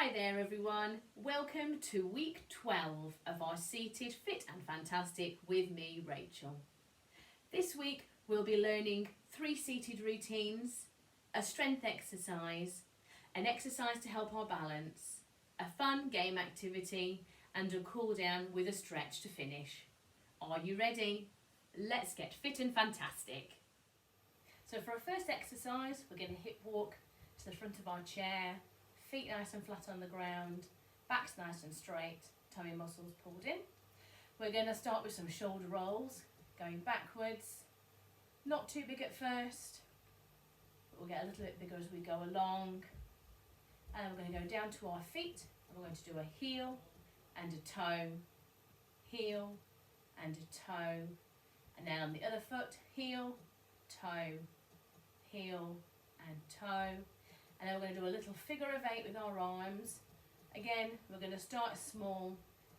Hi there everyone, welcome to week 12 of our Seated Fit and Fantastic with me, Rachel. This week we'll be learning 3 seated routines, a strength exercise, an exercise to help our balance, a fun game activity and a cool down with a stretch to finish. Are you ready? Let's get fit and fantastic. So for our first exercise, we're going to hip walk to the front of our chair, feet nice and flat on the ground, backs nice and straight, tummy muscles pulled in. We're going to start with some shoulder rolls, going backwards, not too big at first, but we'll get a little bit bigger as we go along. And then we're going to go down to our feet, and we're going to do a heel and a toe, heel and a toe, and then on the other foot, heel, toe, heel and toe. And then we're going to do a little figure of 8 with our arms. Again, we're going to start small,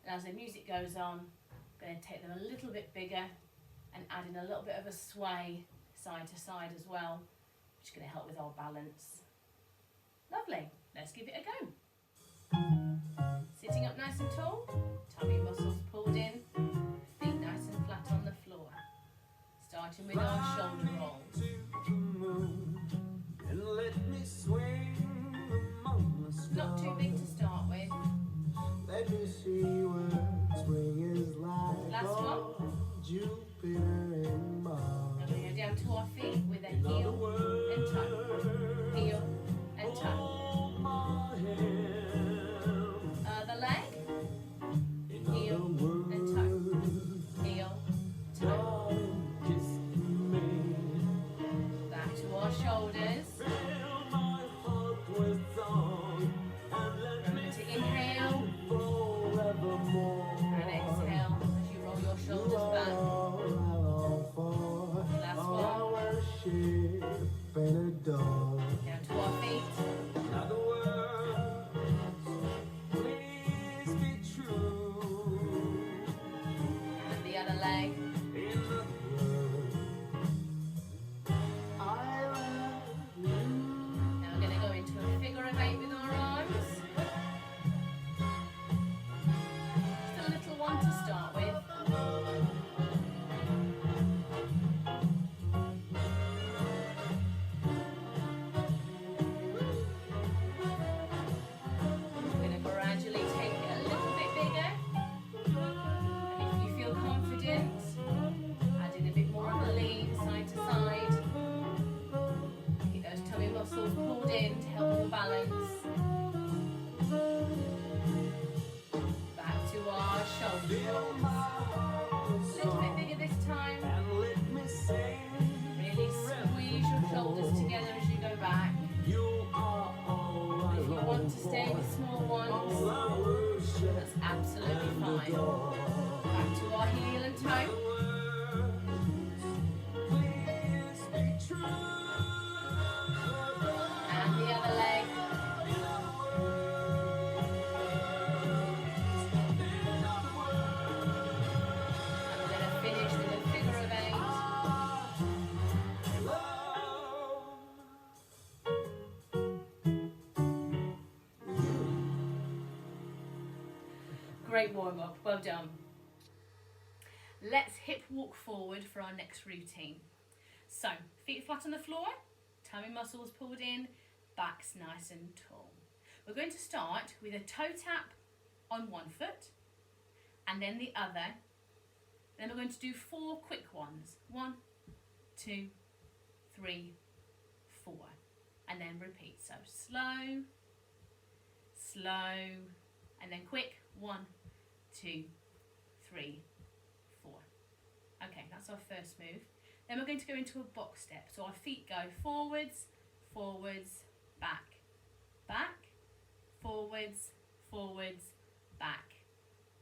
and as the music goes on, we're going to take them a little bit bigger and add in a little bit of a sway side to side as well, which is going to help with our balance. Lovely, let's give it a go. Sitting up nice and tall, tummy muscles pulled in, feet nice and flat on the floor. Starting with our shoulder rolls. And let me swing among the stars. Not too big to start with. Let me see what spring is like. Last one. Jupiter and Mars. Now we're going to go down to our feet with a heel and toe. Heel and toe. Hold my hand. Other leg. In Heel other words, and toe. Heel, toe. darling, kiss me. Back to our shoulders. Fill my heart with song and let Remember me to inhale forevermore. and exhale as you roll your shoulders back. Last one. I worship and adore. Down to our feet. In other words, please be true. And the other leg. In other words, I love you. Now we're going to go into a figure of 8 with our arms. Just a little one to start with. We're going to gradually take it a little bit bigger. And if you feel confident, add in a bit more of a lean side to side. Keep those tummy muscles pulled in to help with the balance. Back to our shoulder Fill rolls. my heart with A little bit song bigger this time. and let me sing. Really squeeze your shoulders together as you go back. You are all I If you long want to stay for. with small ones, All I worship that's absolutely and fine. adore. Back to our heel and toe. Please be true. And the other leg. And we're going to finish with a figure of 8. Great warm up, well done. Let's hip walk forward for our next routine. So, feet flat on the floor, tummy muscles pulled in, backs nice and tall. We're going to start with a toe tap on one foot and then the other. Then we're going to do 4 quick ones. 1, 2, 3, 4. And then repeat. So slow, slow, and then quick. 1, 2, 3, 4. Okay, that's our first move. Then we're going to go into a box step. So our feet go forwards, forwards, back, back, forwards, forwards, back,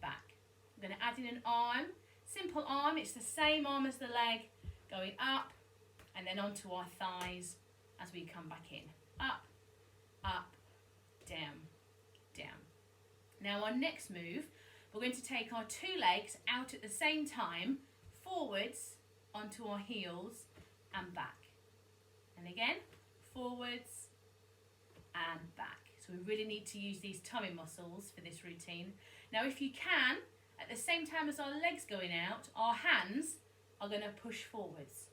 back. I'm going to add in an arm, simple arm. It's the same arm as the leg, going up and then onto our thighs as we come back in. Up, up, down, down. Now our next move, we're going to take our 2 legs out at the same time, forwards onto our heels and back. And again, forwards and back. So we really need to use these tummy muscles for this routine. Now if you can, at the same time as our legs going out, our hands are going to push forwards.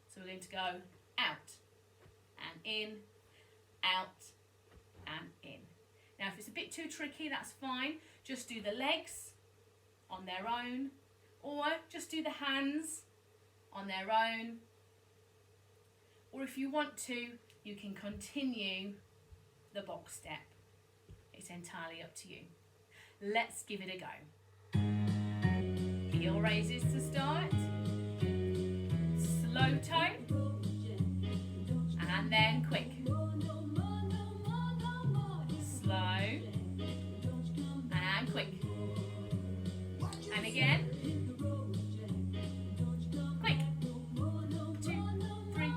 So we're going to go out and in, out and in. Now if it's a bit too tricky, that's fine. Just do the legs on their own, or just do the hands on their own. Or if you want to, you can continue the box step. It's entirely up to you. Let's give it a go. Heel raises to start. Slow toe. And then quick. Slow. And quick. And again. Quick. 2, 3,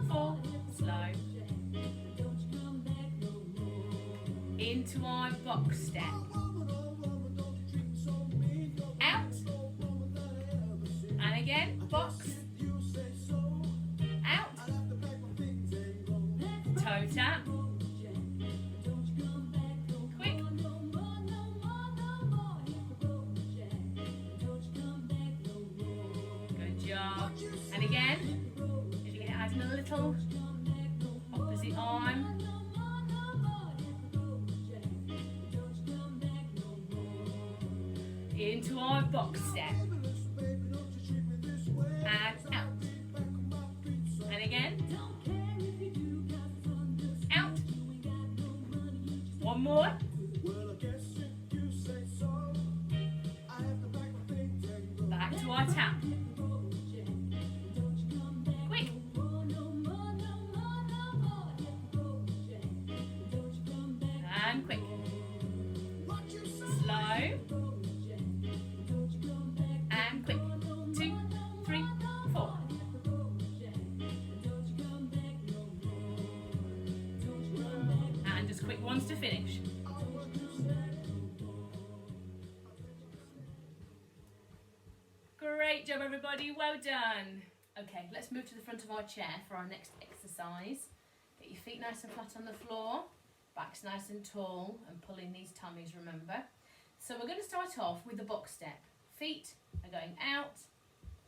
4. Slow. Into our box step. Out. And again, box. Out. Toe tap. Quick. Good job. And again, if you can add in a little opposite arm. Into our box step. And out. And again. Out. One more. Back to our tap. Quick. And quick. Slow. And quick. 2, 3, 4. And just quick ones to finish. Great job everybody, well done. Okay, let's move to the front of our chair for our next exercise. Get your feet nice and flat on the floor, back's nice and tall, and pulling these tummies, remember. So we're going to start off with the box step. Feet are going out,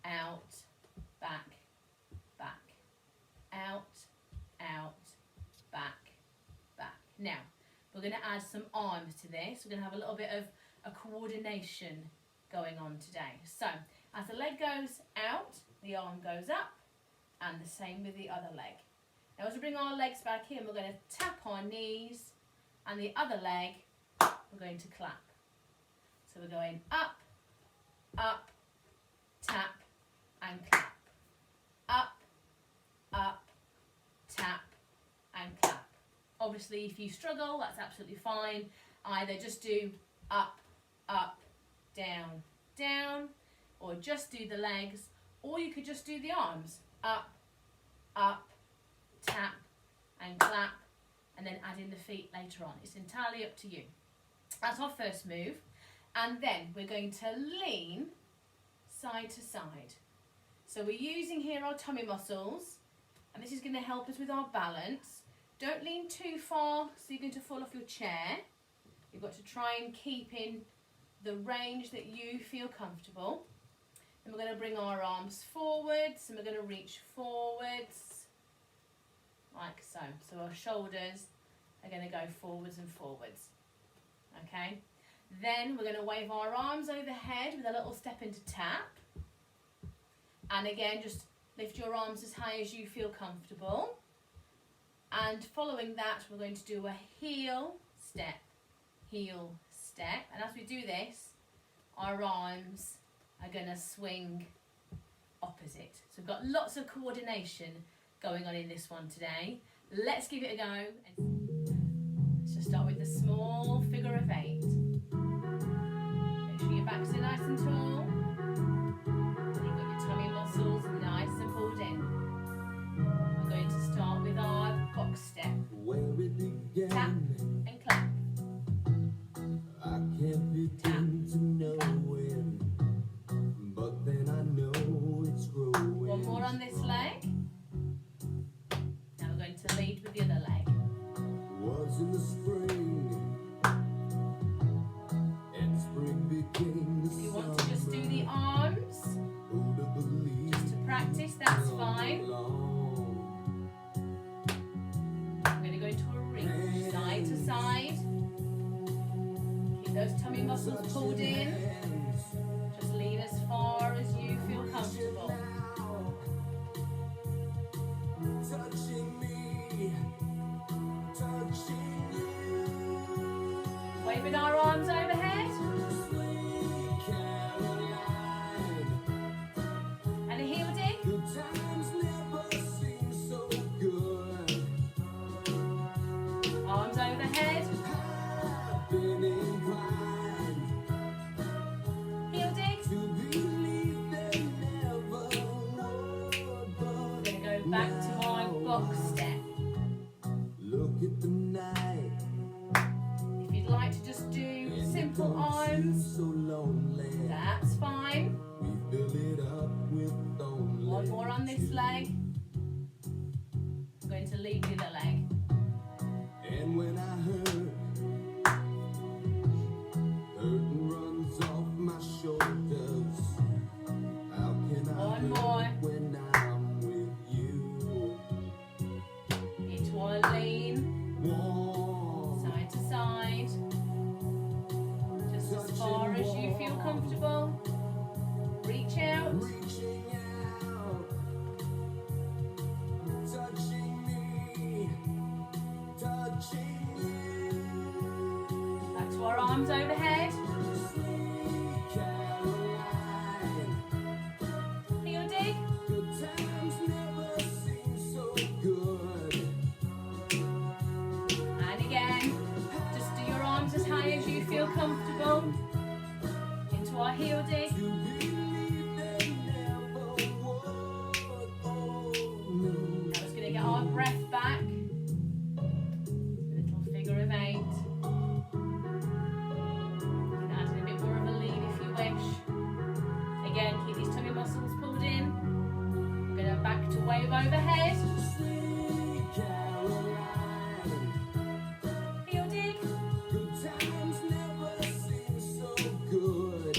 out, back, back, out, out, back, back. Now, we're going to add some arms to this. We're going to have a little bit of a coordination going on today. So, as the leg goes out, the arm goes up, and the same with the other leg. Now, as we bring our legs back in, we're going to tap our knees, and the other leg, we're going to clap. So we're going up, up, tap, and clap. Up, up, tap, and clap. Obviously, if you struggle, that's absolutely fine. Either just do up, up, down, down, or just do the legs, or you could just do the arms. Up, up, tap, and clap, and then add in the feet later on. It's entirely up to you. That's our first move. And then we're going to lean side to side. So we're using here our tummy muscles, and this is going to help us with our balance. Don't lean too far, so you're going to fall off your chair. You've got to try and keep in the range that you feel comfortable. Then we're going to bring our arms forwards, and we're going to reach forwards, like so. So our shoulders are going to go forwards and forwards. Okay? Then we're going to wave our arms overhead with a little step into tap. And again, just lift your arms as high as you feel comfortable. And following that, we're going to do a heel step. And as we do this, our arms are going to swing opposite. So we've got lots of coordination going on in this one today. Let's give it a go. Let's just start with the small figure of 8. Make sure your backs are nice and tall. And you've got your tummy muscles nice and pulled in. We're going to start with our box step. Tap and clap. I can't begin to know when, but then I know it's growing. One more on this leg. Now we're going to lead with the other leg. Was in the spring. muscles pulled in. Just lean as far as you feel comfortable. Touching me, touching you. Waving our arms overhead. Sweet Caroline. And a heel dig. Good times never seem so good. Arms overhead. I've been inclined Heel dig. to believe they never would, but We're going to go back to my box step. look at the night. If you'd like to just do simple arms, So lonely. that's fine. We fill it up with only One more on this leg. I'm going to lead the other leg. And when I hurt, hurting runs off my shoulders. How can I One hurt more. when I'm with you? Into our lean, Warm, side to side. Just as far as you feel comfortable. Reach out. reaching out, touching me, touching you. Back to our arms overhead. Sweet Caroline. Heel dig. Good times never seem so good. And again, just do your arms as high as you feel comfortable. Into our heel dig. To believe they never would. Oh no. Now we're just going to get our breath back. Little figure of 8. You can add in a bit more of a lean if you wish. Again, keep these tummy muscles pulled in. We're going to back to wave overhead. Sweet Caroline. Heel dig. Good times never seem so good.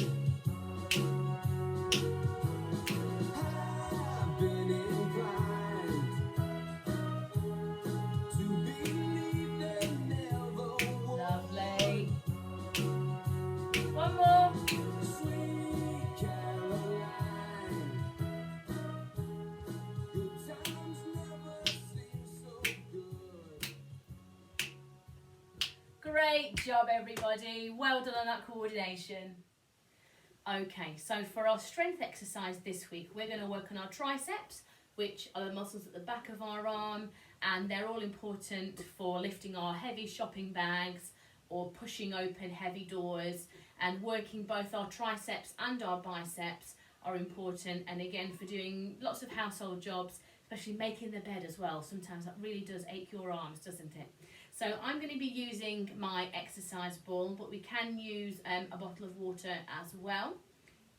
I've been inclined to believe they never would. Lovely. One more. Sweet Caroline. Good times never seem so good. Great job, everybody. Well done on that coordination. Okay, so for our strength exercise this week, we're going to work on our triceps, which are the muscles at the back of our arm, and they're all important for lifting our heavy shopping bags or pushing open heavy doors, and working both our triceps and our biceps are important, and again for doing lots of household jobs, especially making the bed as well. Sometimes that really does ache your arms, doesn't it? So I'm going to be using my exercise ball, but we can use a bottle of water as well.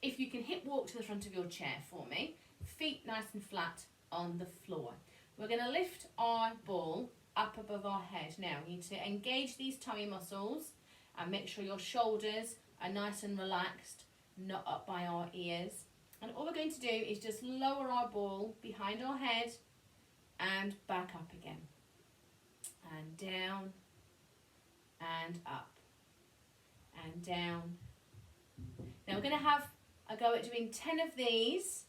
If you can hip walk to the front of your chair for me, feet nice and flat on the floor. We're going to lift our ball up above our head. Now we need to engage these tummy muscles and make sure your shoulders are nice and relaxed, not up by our ears. And all we're going to do is just lower our ball behind our head and back up again. And down, and up, and down. Now we're going to have a go at doing 10 of these,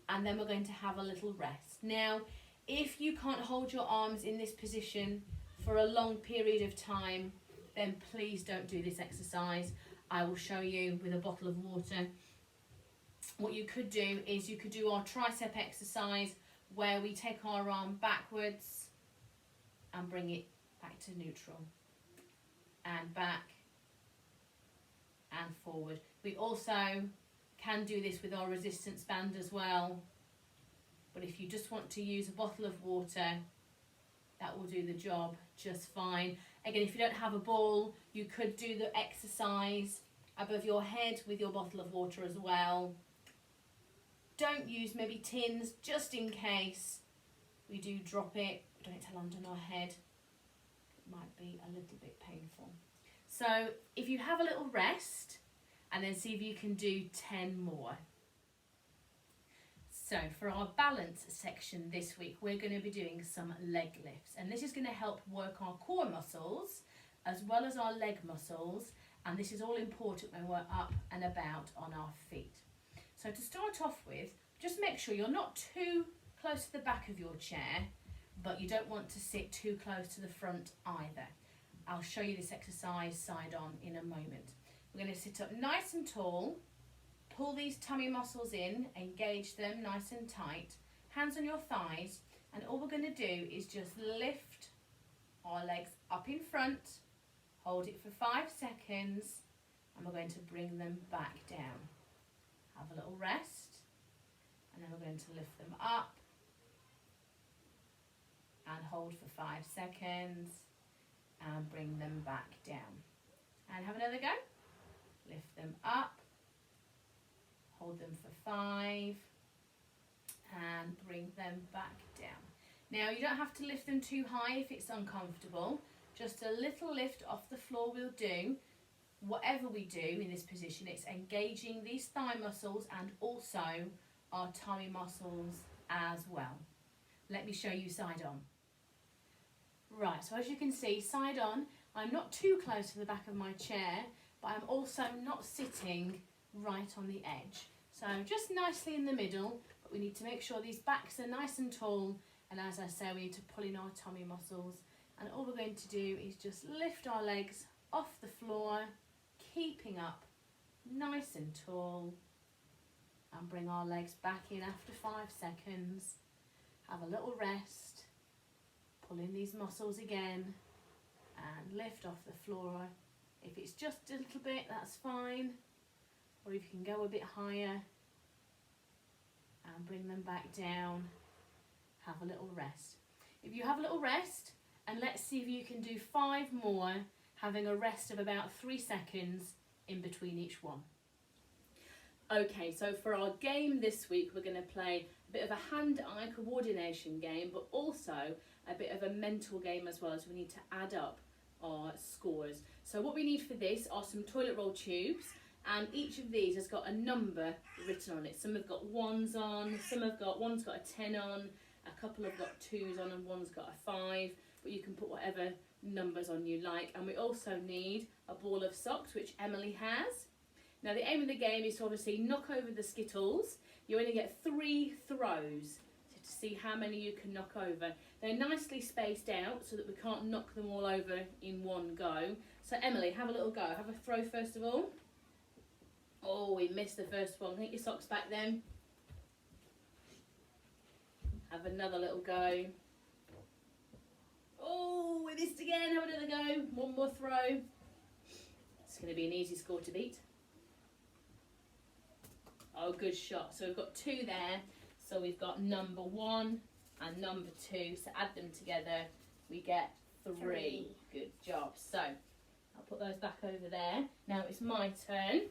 and then we're going to have a little rest. Now, if you can't hold your arms in this position for a long period of time, then please don't do this exercise. I will show you with a bottle of water. What you could do is you could do our tricep exercise where we take our arm backwards and bring it back to neutral, and back and forward. We also can do this with our resistance band as well, but if you just want to use a bottle of water, that will do the job just fine. Again, if you don't have a ball, you could do the exercise above your head with your bottle of water as well. Don't use maybe tins, just in case we do drop it. Don't it land on our head. It might be a little bit painful. So if you have a little rest, and then see if you can do 10 more. So for our balance section this week, we're going to be doing some leg lifts, and this is going to help work our core muscles as well as our leg muscles, And this is all important when we're up and about on our feet. So to start off with, just make sure you're not too close to the back of your chair, but you don't want to sit too close to the front either. I'll show you this exercise side on in a moment. We're going to sit up nice and tall, pull these tummy muscles in, engage them nice and tight, hands on your thighs, and all we're going to do is just lift our legs up in front, hold it for 5 seconds, and we're going to bring them back down. Have a little rest, and then we're going to lift them up and hold for 5 seconds and bring them back down. And have another go. Lift them up, hold them for 5 and bring them back down. Now you don't have to lift them too high if it's uncomfortable. Just a little lift off the floor will do. Whatever we do in this position, it's engaging these thigh muscles and also our tummy muscles as well. Let me show you side on. Right, so as you can see, side on, I'm not too close to the back of my chair, but I'm also not sitting right on the edge. So just nicely in the middle, but we need to make sure these backs are nice and tall, and as I say, we need to pull in our tummy muscles. And all we're going to do is just lift our legs off the floor, keeping up nice and tall, and bring our legs back in after 5 seconds. Have a little rest, pull in these muscles again, and lift off the floor. If it's just a little bit, that's fine, or if you can go a bit higher, and bring them back down. Have a little rest. If you have a little rest, and let's see if you can do 5 more, having a rest of about 3 seconds in between each one. Okay, so for our game this week, we're going to play a bit of a hand-eye coordination game, but also a bit of a mental game as well, as we need to add up our scores. So what we need for this are some toilet roll tubes, and each of these has got a number written on it. Some have got 1s on, one's got a 10 on, a couple have got 2s on, and one's got a 5, but you can put whatever numbers on you like. And we also need a ball of socks, which Emily has. Now the aim of the game is to obviously knock over the Skittles. You only get 3 throws to see how many you can knock over. They're nicely spaced out so that we can't knock them all over in one go. So Emily, have a little go. Have a throw first of all. Oh, we missed the first one. Take your socks back then. Have another little go. Oh, we missed again. Have another go. One more throw. It's going to be an easy score to beat. Oh, good shot. So we've got 2 there. So we've got number 1 and number 2. So add them together, we get 3. Good job. So I'll put those back over there. Now it's my turn.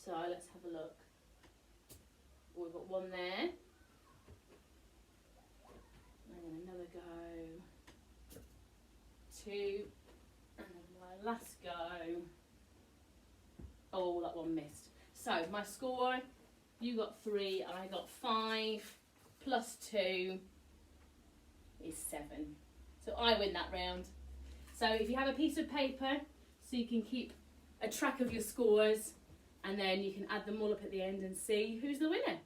So let's have a look. Oh, we've got 1 there. And then another go. 2. And then my last go. Oh, that one missed. So my score, you got 3, I got 5, plus 2 is 7. So I win that round. So if you have a piece of paper, so you can keep a track of your scores, and then you can add them all up at the end and see who's the winner.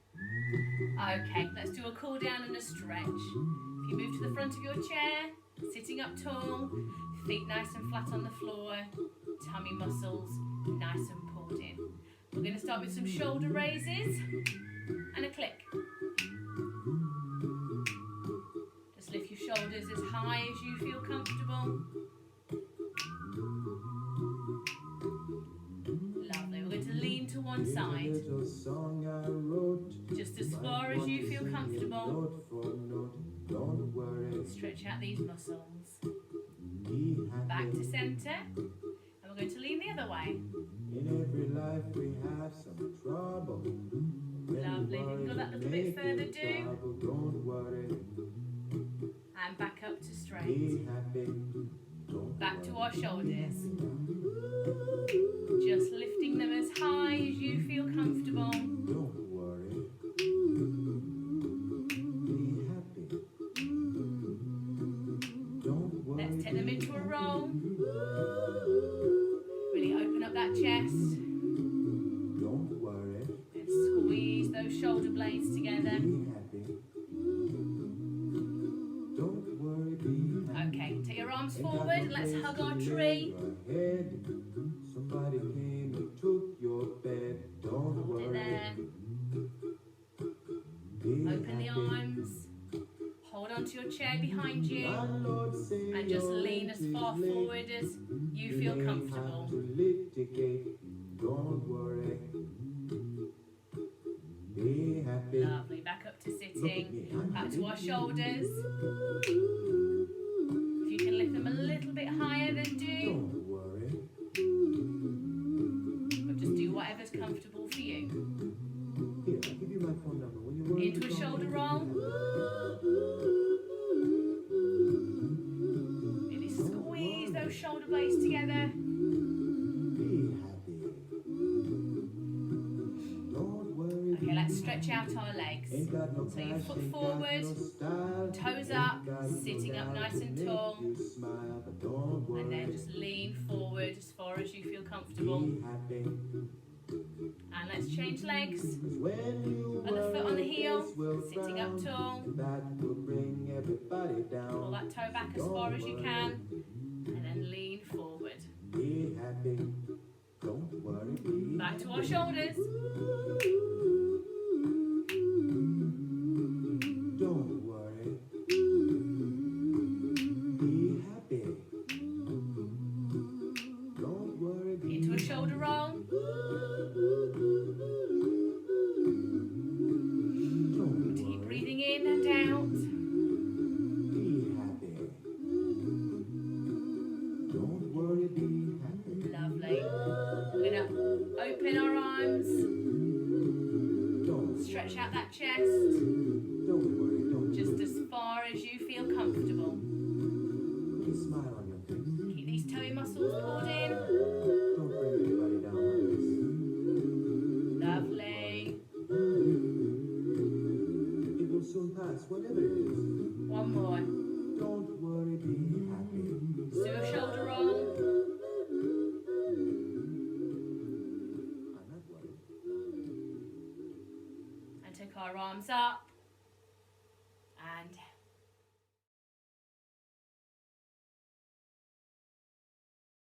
Okay, let's do a cool down and a stretch. If you move to the front of your chair, sitting up tall, feet nice and flat on the floor, tummy muscles nice and pulled in. We're going to start with some shoulder raises and a click. Just lift your shoulders as high as you feel comfortable. Lovely. We're going to lean to one side. Just as far as you feel comfortable. Stretch out these muscles. Back to centre. And we're going to lean the other way. In every life we have some trouble. Lovely. If you can go that little bit further, do. Don't worry. And back up to straight. Be happy. Back to our shoulders. Just lifting them as high as you feel comfortable. Don't worry. Be happy. Don't worry. Let's take them into a roll. Really open chest. Don't worry. And squeeze those shoulder blades together. Be happy. Don't worry. Be happy. Okay, take your arms Ain't got forward. no Let's place hug to our lay tree. your head. Somebody came and took your bed. Don't Hold it worry. there. Be Open the happy. arms. Hold onto your chair behind you. Landlord say And just your lean rent as is far late. forward as you feel may comfortable. have to litigate. Don't worry. Be happy. Lovely. Back up to Look at sitting. me, I'm Back to happy. our shoulders. If you can lift them a little bit higher, then do. Don't worry. But just do whatever's comfortable for you. Here, I'll give you my phone number. When you're worried, Into a call shoulder me. roll. Really squeeze those shoulder blades together. Be happy. Don't worry. Okay, let's stretch out our legs. Ain't got no So your cash, foot ain't got forward, no style, toes ain't up, got no sitting up gal nice to and make tall. you smile, but don't worry. And then just lean forward as far as you feel comfortable. Be happy. And let's change legs. 'Cause when you Other foot on the worry, heel, face will sitting up frown, tall. and that will bring everybody down. Pull that toe back as far as you can. And then lean forward. Be happy. Don't worry. Be Back to our shoulders. Don't worry. Be happy. Don't worry. Be Into a shoulder roll. Don't Keep worry. breathing in and out. Be happy. Don't worry. Be happy. Lovely. We're going to open our arms. Don't Stretch out that chest. Don't worry. Don't Just as far as you feel comfortable. Put a smile on your face. Keep these toe muscles pulled in.